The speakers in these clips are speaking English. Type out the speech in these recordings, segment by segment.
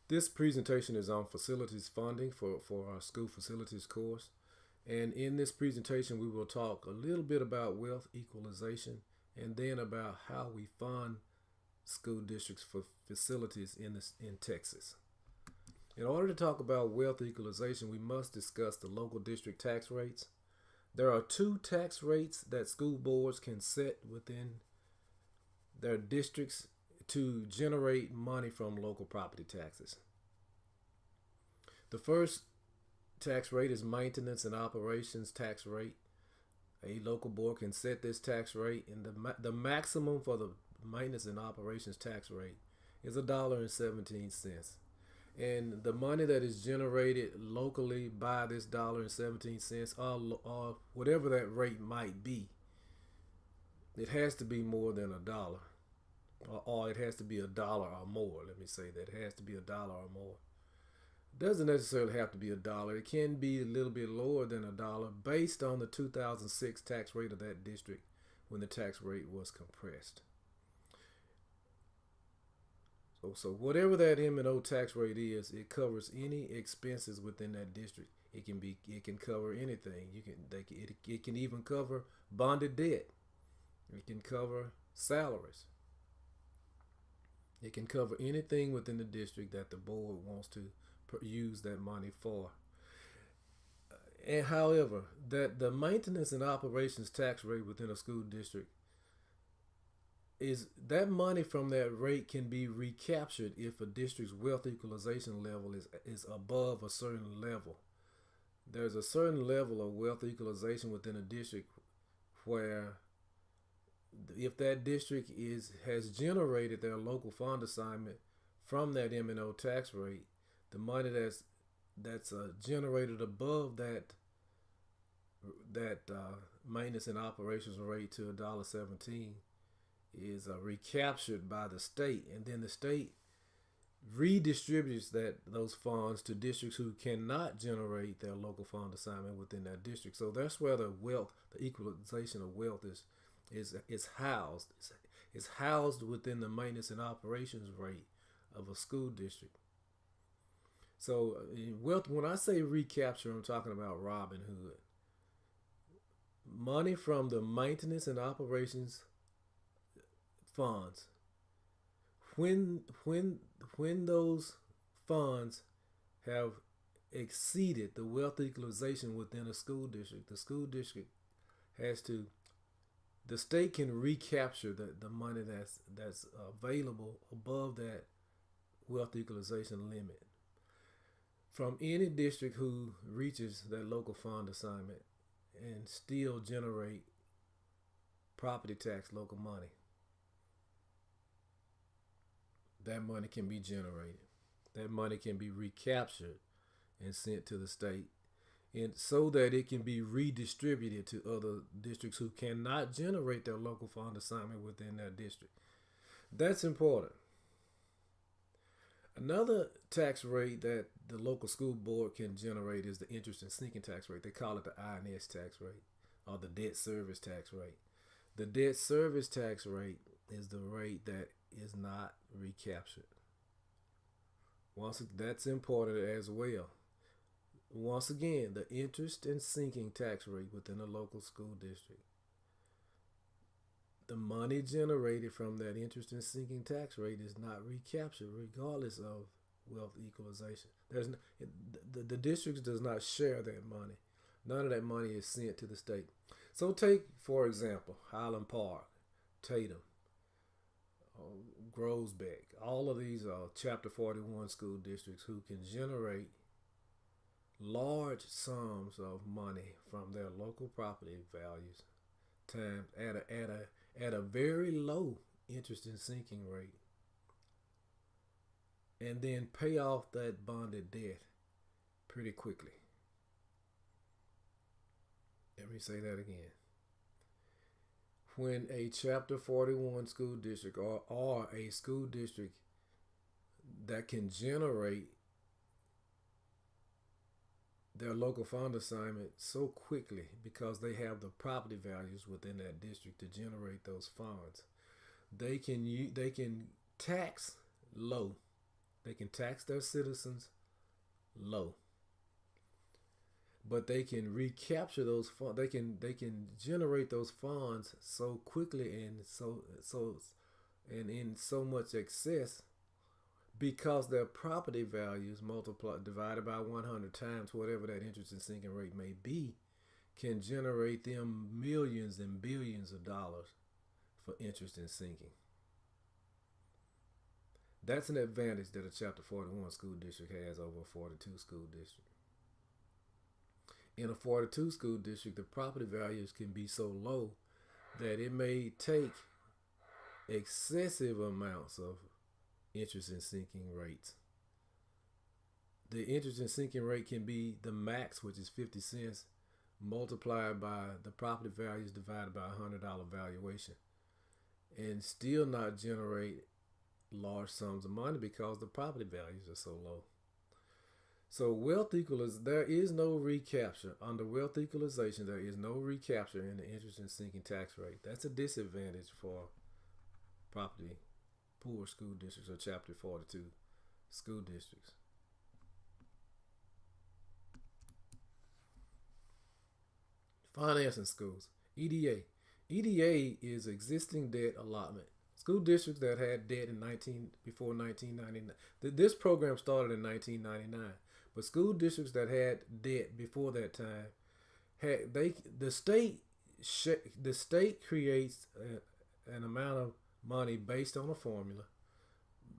This presentation is on facilities funding for our school facilities course. And in this presentation, we will talk a little bit about wealth equalization and then about how we fund school districts for facilities in Texas. In order to talk about wealth equalization, we must discuss the local district tax rates. There are two tax rates that school boards can set within their districts to generate money from local property taxes. The first tax rate is maintenance and operations tax rate. A local board can set this tax rate, and the maximum for the maintenance and operations tax rate is $1.17. And the money that is generated locally by this $1.17 or whatever that rate might be, it has to be more than $1, or it has to be $1 or more. Let me say that it has to be $1 or more. It doesn't necessarily have to be $1. It can be a little bit lower than $1 based on the 2006 tax rate of that district when the tax rate was compressed. So whatever that M&O tax rate is, it covers any expenses within that district. It can cover anything. It can even cover bonded debt. It can cover salaries. It can cover anything within the district that the board wants to use that money for. And however, that the maintenance and operations tax rate within a school district is that money from that rate can be recaptured if a district's wealth equalization level is above a certain level. There's a certain level of wealth equalization within a district where if that district has generated their local fund assignment from that M&O tax rate, the money that's generated above that maintenance and operations rate to $1.17 is recaptured by the state, and then the state redistributes those funds to districts who cannot generate their local fund assignment within that district. So that's where the equalization of wealth is housed. It's housed within the maintenance and operations rate of a school district. So wealth, when I say recapture, I'm talking about Robin Hood. Money from the maintenance and operations funds. When those funds have exceeded the wealth equalization within a school district, the school district the state can recapture the money that's available above that wealth equalization limit from any district who reaches that local fund assignment and still generate property tax local money. That money can be generated. That money can be recaptured and sent to the state, and so that it can be redistributed to other districts who cannot generate their local fund assignment within their district. That's important. Another tax rate that the local school board can generate is the interest and sinking tax rate. They call it the INS tax rate or the debt service tax rate. The debt service tax rate is the rate that is not recaptured. That's important as well. Once again, the interest and sinking tax rate within a local school district. The money generated from that interest and sinking tax rate is not recaptured regardless of wealth equalization. The district does not share that money. None of that money is sent to the state. So take, for example, Highland Park, Tatum, Grosbeck. All of these are Chapter 41 school districts who can generate large sums of money from their local property values times at a very low interest and sinking rate, and then pay off that bonded debt pretty quickly. Let me say that again. When a Chapter 41 school district or a school district that can generate their local fund assignment so quickly because they have the property values within that district to generate those funds, they can tax low They can tax their citizens low, but they can recapture those funds. They can generate those funds so quickly and and in so much excess, because their property values divided by 100 times whatever that interest and sinking rate may be, can generate them millions and billions of dollars for interest and sinking. That's an advantage that a Chapter 41 school district has over a 42 school district. In a 42 school district, the property values can be so low that it may take excessive amounts of interest and sinking rates. The interest and sinking rate can be the max, which is 50 cents, multiplied by the property values divided by $100 valuation, and still not generate large sums of money because the property values are so low. So there is no recapture. Under wealth equalization, there is no recapture in the interest and sinking tax rate. That's a disadvantage for property poor school districts or Chapter 42 school districts. Financing schools. EDA. EDA is existing debt allotment. School districts that had debt before 1999. This program started in 1999, but school districts that had debt before that time the state creates an amount of money based on a formula,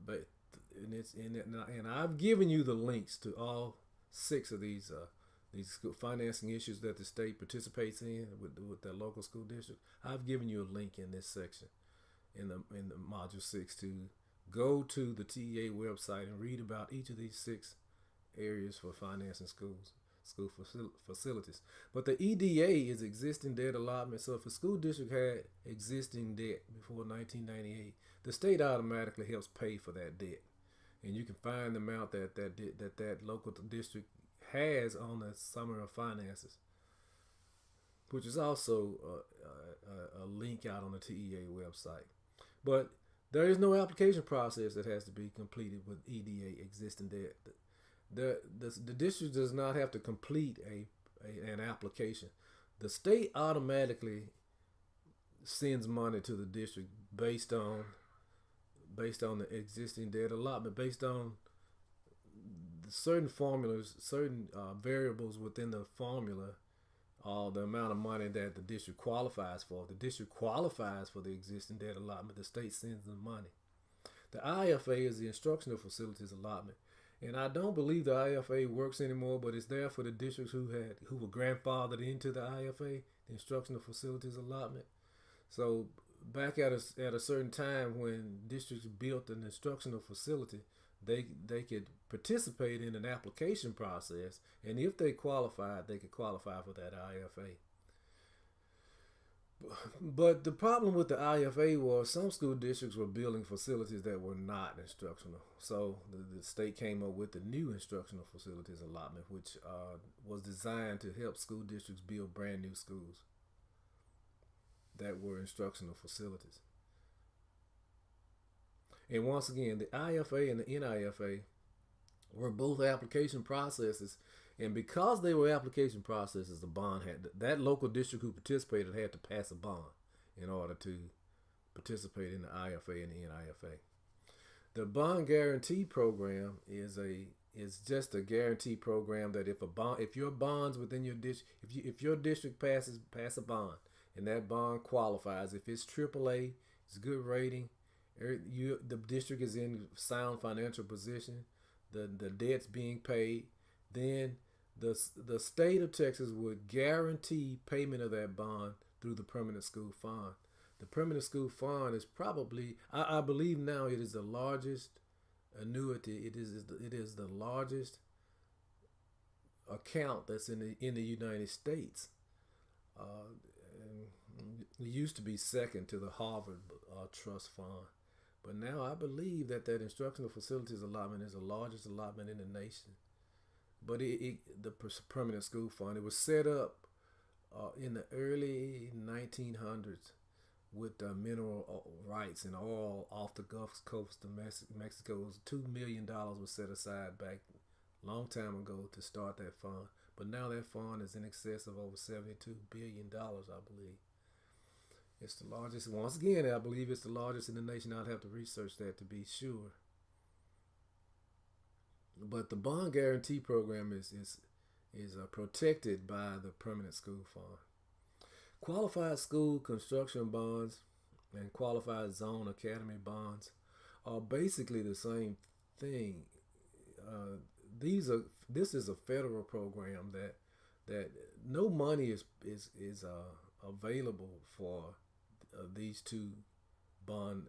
and I've given you the links to all 6 of these financing issues that the state participates in with their local school district. I've given you a link in this section in the module 6 to go to the TEA website and read about each of these 6 areas for financing school facilities. But the EDA is existing debt allotment. So if a school district had existing debt before 1998, the state automatically helps pay for that debt, and you can find the amount that local district has on the summary of finances, which is also a link out on the TEA website. But there is no application process that has to be completed with EDA existing debt. The district does not have to complete an application. The state automatically sends money to the district based on the existing debt allotment, based on certain formulas, certain variables within the formula, the amount of money that the district qualifies for. If the district qualifies for the existing debt allotment, the state sends them money. The IFA is the instructional facilities allotment. And I don't believe the IFA works anymore, but it's there for the districts who were grandfathered into the IFA, the instructional facilities allotment. So back at a certain time when districts built an instructional facility, they could participate in an application process, and if they qualified, they could qualify for that IFA. But the problem with the IFA was some school districts were building facilities that were not instructional. So the state came up with the new instructional facilities allotment, which was designed to help school districts build brand new schools that were instructional facilities. And once again, the IFA and the NIFA were both application processes. And because they were application processes, that local district who participated had to pass a bond in order to participate in the IFA and the NIFA. The bond guarantee program is just a guarantee program that if your bonds within your district, if your district pass a bond and that bond qualifies, if it's AAA, it's good rating, the district is in sound financial position, the debt's being paid, then the state of Texas would guarantee payment of that bond through the permanent school fund. The permanent school fund is probably, I believe now, it is the largest annuity. It is the largest account that's in the United States. It used to be second to the Harvard Trust Fund, but now I believe that instructional facilities allotment is the largest allotment in the nation. But the permanent school fund, it was set up in the early 1900s with mineral rights and oil off the Gulf Coast of Mexico. $2 million was set aside back a long time ago to start that fund. But now that fund is in excess of over $72 billion, I believe. It's the largest. Once again, I believe it's the largest in the nation. I'd have to research that to be sure. But the bond guarantee program is protected by the Permanent School Fund. Qualified school construction bonds and qualified zone academy bonds are basically the same thing. This is a federal program that no money is available for these two bond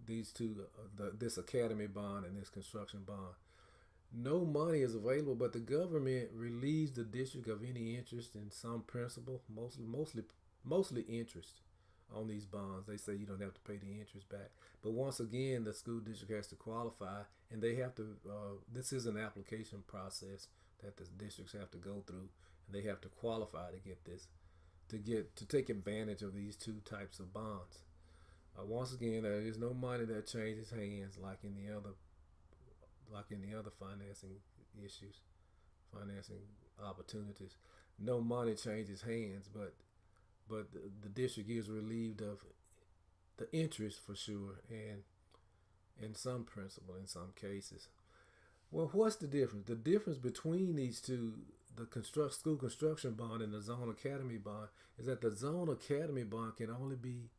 this academy bond and this construction bond. No money is available, but the government relieves the district of any interest in some principal, mostly interest on these bonds. They say you don't have to pay the interest back. But once again, the school district has to qualify, and they have to, this is an application process that the districts have to go through, and they have to qualify to get this, to take advantage of these two types of bonds. Once again, there is no money that changes hands like in the other financing issues, financing opportunities. No money changes hands, but the district is relieved of the interest for sure, and some principal in some cases. Well, what's the difference? The difference between these two, the school construction bond and the zone academy bond, is that the zone academy bond can only be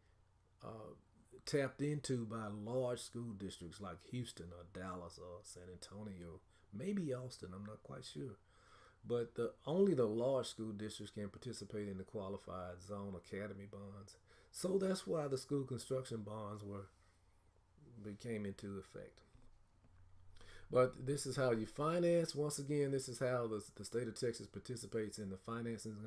tapped into by large school districts like Houston or Dallas or San Antonio, maybe Austin, I'm not quite sure. But only the large school districts can participate in the qualified zone academy bonds. So that's why the school construction bonds came into effect. But this is how you finance. Once again, this is how the state of Texas participates in the financing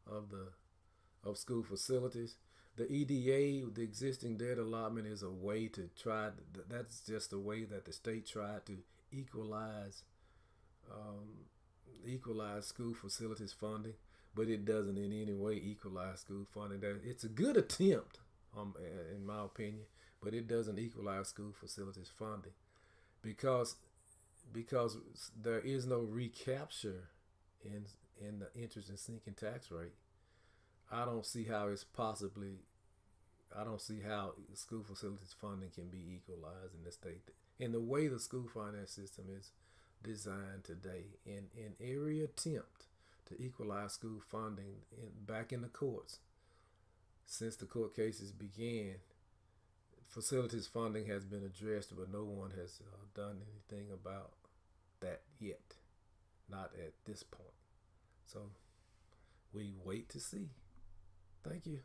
of school facilities. The EDA, the existing debt allotment, is a way to try. That's just a way that the state tried to equalize school facilities funding, but it doesn't in any way equalize school funding. It's a good attempt, in my opinion, but it doesn't equalize school facilities funding because there is no recapture in the interest and sinking tax rate. I don't see how school facilities funding can be equalized in the state. In the way the school finance system is designed today, in every attempt to equalize school funding back in the courts, since the court cases began, facilities funding has been addressed, but no one has done anything about that yet. Not at this point. So we wait to see. Thank you.